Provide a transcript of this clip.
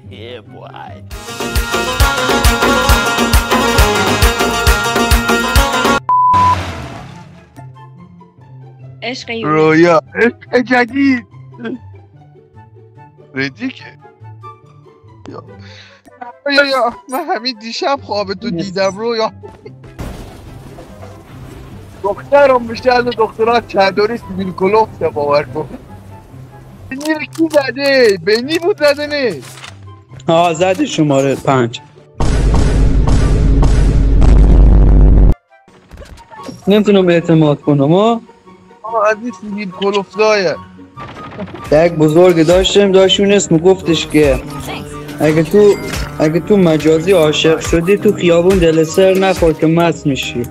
Yeah, boy. عشق یونس. رویا عشق جدید ردی که رویا من همین دیشب خوابتو دیدم رویا دخترم میشه از دخترات چندوری سیبیل کلوفته باور کن بینی کی زده؟ بینی بود زده نیست زده شماره 5 نمیتونم اعتماد کنم از این سیبیل کلوفتایه یک بزرگ داشت اون اسم گفتش که اگه تو مجازی عاشق شدی تو خیابون دل سر نخور که مست میشی